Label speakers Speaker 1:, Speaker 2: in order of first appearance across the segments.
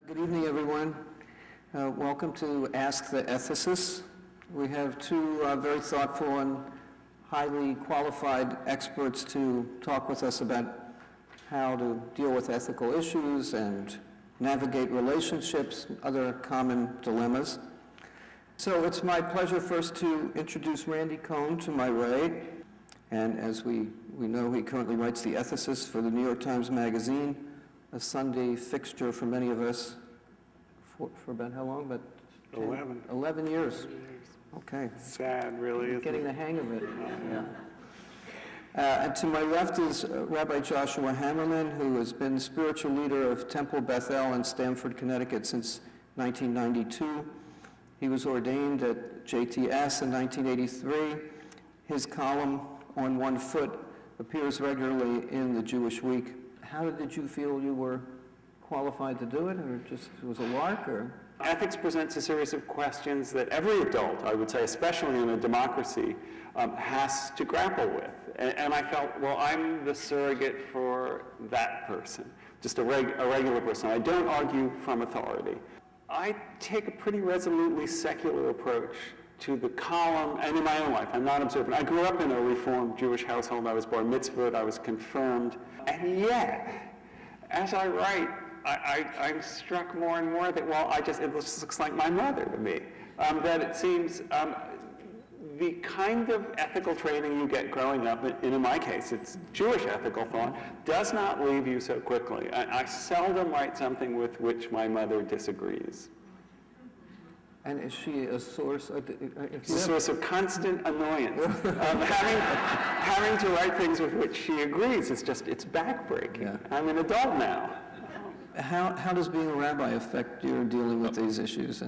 Speaker 1: Good evening, everyone. Welcome to Ask the Ethicists. We have two very thoughtful and highly qualified experts to talk with us about how to deal with ethical issues and navigate relationships, other common dilemmas. So it's my pleasure first to introduce Randy Cohen to my right. And as we know, he currently writes The Ethicist for the New York Times Magazine, a Sunday fixture for many of us for about how long? But 11 years. Okay.
Speaker 2: Sad, really.
Speaker 1: Getting the hang of it. Yeah. And to my left is Rabbi Joshua Hammerman, who has been spiritual leader of Temple Bethel in Stamford, Connecticut since 1992. He was ordained at JTS in 1983. His column, On One Foot, appears regularly in the Jewish Week. How did you feel you were qualified to do it, or just it was a lark, or?
Speaker 2: Ethics presents a series of questions that every adult, I would say, especially in a democracy, has to grapple with. And I felt, well, I'm the surrogate for that person, just a regular person. I don't argue from authority. I take a pretty resolutely secular approach to the column, and in my own life, I'm not observant. I grew up in a Reformed Jewish household. I was bar mitzvahed, I was confirmed, and yet, as I write, I'm struck more and more that, well, it just looks like my mother to me. That it seems the kind of ethical training you get growing up, and in my case, it's Jewish ethical thought, does not leave you so quickly. I seldom write something with which my mother disagrees.
Speaker 1: And is she a source?
Speaker 2: It's a source of constant annoyance. Having to write things with which she agrees, it's backbreaking. Yeah. I'm an adult now.
Speaker 1: How does being a rabbi affect your dealing with these issues?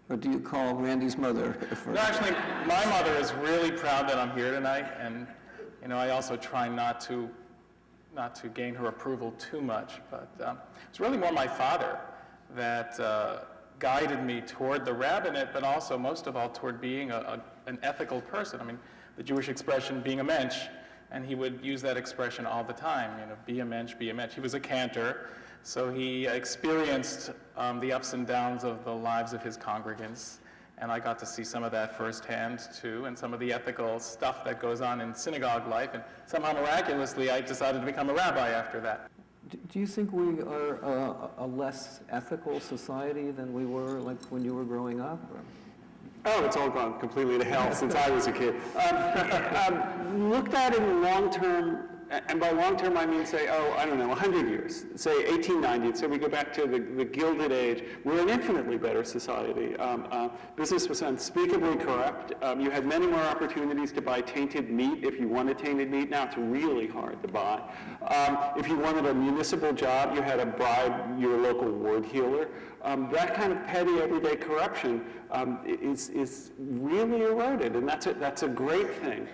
Speaker 1: Or do you call Randy's mother?
Speaker 3: No, actually, my mother is really proud that I'm here tonight, and I also try not to gain her approval too much. But it's really more my father that guided me toward the rabbinate, but also most of all toward being an ethical person. I mean, the Jewish expression "being a mensch," and he would use that expression all the time. Be a mensch, be a mensch. He was a cantor. So he experienced the ups and downs of the lives of his congregants, and I got to see some of that firsthand too, and some of the ethical stuff that goes on in synagogue life, and somehow miraculously I decided to become a rabbi after that.
Speaker 1: Do you think we are a less ethical society than we were like when you were growing up? Or?
Speaker 2: Oh, it's all gone completely to hell since I was a kid. Looked at in the long term, and by long term I mean, say, 100 years, say 1890, so we go back to the Gilded Age. We're an infinitely better society. Business was unspeakably corrupt. You had many more opportunities to buy tainted meat if you wanted tainted meat. Now it's really hard to buy. If you wanted a municipal job, you had to bribe your local ward healer. That kind of petty everyday corruption is really eroded, and that's a great thing.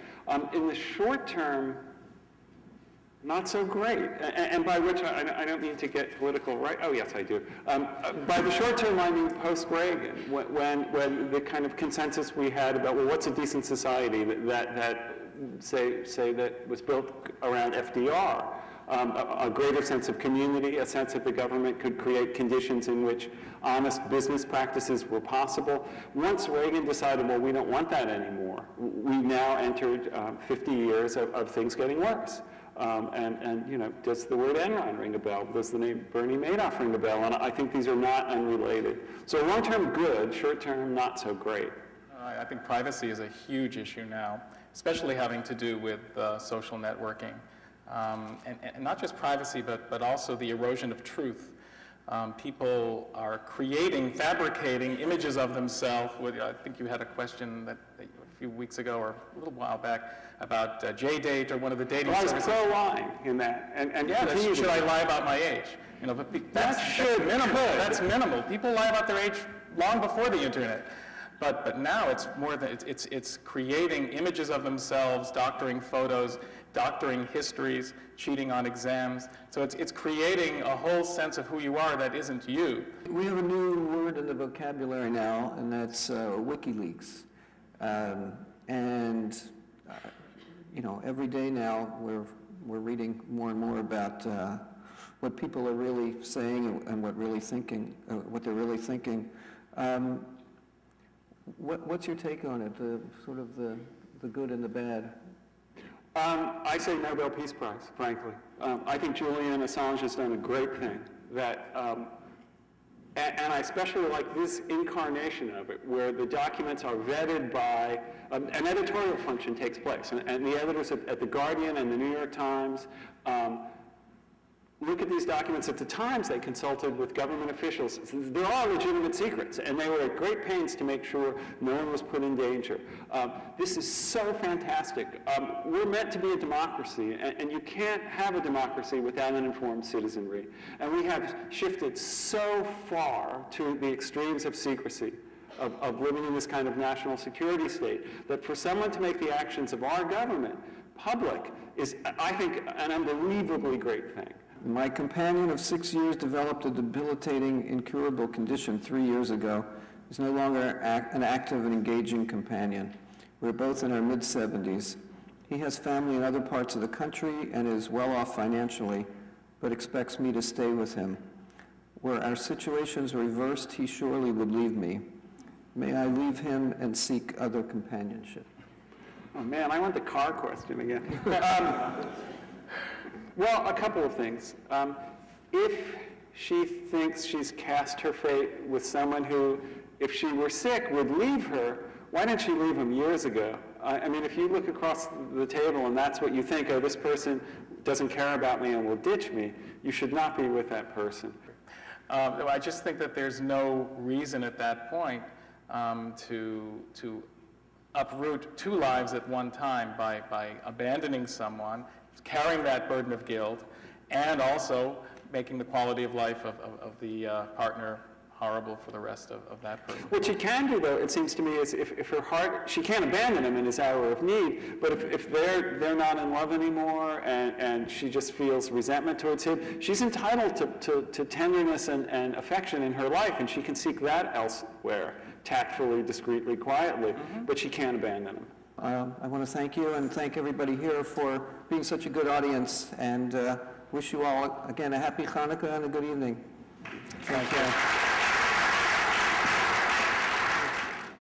Speaker 2: In the short term, not so great, and by which I don't mean to get political right. Oh yes, I do. By the short term, I mean post-Reagan, when the kind of consensus we had about, well, what's a decent society that say that was built around FDR, a greater sense of community, a sense that the government could create conditions in which honest business practices were possible. Once Reagan decided, well, we don't want that anymore, we now entered 50 years of things getting worse. Does the word Enron ring a bell? Does the name Bernie Madoff ring a bell? And I think these are not unrelated. So long-term good, short-term not so great.
Speaker 3: I think privacy is a huge issue now, especially having to do with social networking. And not just privacy, but also the erosion of truth. People are fabricating images of themselves. I think you had a question that a few weeks ago or a little while back about JDate or one of the dating services.
Speaker 2: I was pro-lying in that. And yeah,
Speaker 3: should I lie about my age? That's minimal. That's minimal. People lie about their age long before the internet. But now it's more than it's creating images of themselves, doctoring photos, doctoring histories, cheating on exams. So it's creating a whole sense of who you are that isn't you.
Speaker 1: We have a new word in the vocabulary now, and that's WikiLeaks. Every day now we're reading more and more about what people are really saying and what they're really thinking. What's your take on it, the good and the bad?
Speaker 2: I say Nobel Peace Prize, frankly. I think Julian Assange has done a great thing that, and I especially like this incarnation of it, where the documents are vetted by, an editorial function takes place, and the editors at The Guardian and The New York Times look at these documents. At the Times, they consulted with government officials. There are legitimate secrets, and they were at great pains to make sure no one was put in danger. This is so fantastic. We're meant to be a democracy, and you can't have a democracy without an informed citizenry. And we have shifted so far to the extremes of secrecy, of living in this kind of national security state, that for someone to make the actions of our government public is, I think, an unbelievably great thing.
Speaker 1: My companion of 6 years developed a debilitating, incurable condition 3 years ago. He's no longer an active and engaging companion. We're both in our mid-70s. He has family in other parts of the country and is well off financially, but expects me to stay with him. Were our situations reversed, he surely would leave me. May I leave him and seek other companionship?
Speaker 2: Oh man, I want the car question again. Well, a couple of things. If she thinks she's cast her fate with someone who, if she were sick, would leave her, why didn't she leave him years ago? I mean, if you look across the table and that's what you think, oh, this person doesn't care about me and will ditch me, you should not be with that person.
Speaker 3: I just think that there's no reason at that point to uproot two lives at one time by abandoning someone, carrying that burden of guilt, and also making the quality of life of the partner horrible for the rest of that person.
Speaker 2: What she can do, though, it seems to me, is if her heart, she can't abandon him in his hour of need, but if they're not in love anymore and she just feels resentment towards him, she's entitled to tenderness and affection in her life, and she can seek that elsewhere, tactfully, discreetly, quietly, but she can't abandon him.
Speaker 1: I want to thank you and thank everybody here for being such a good audience, and wish you all, again, a happy Hanukkah and a good evening. Thank you.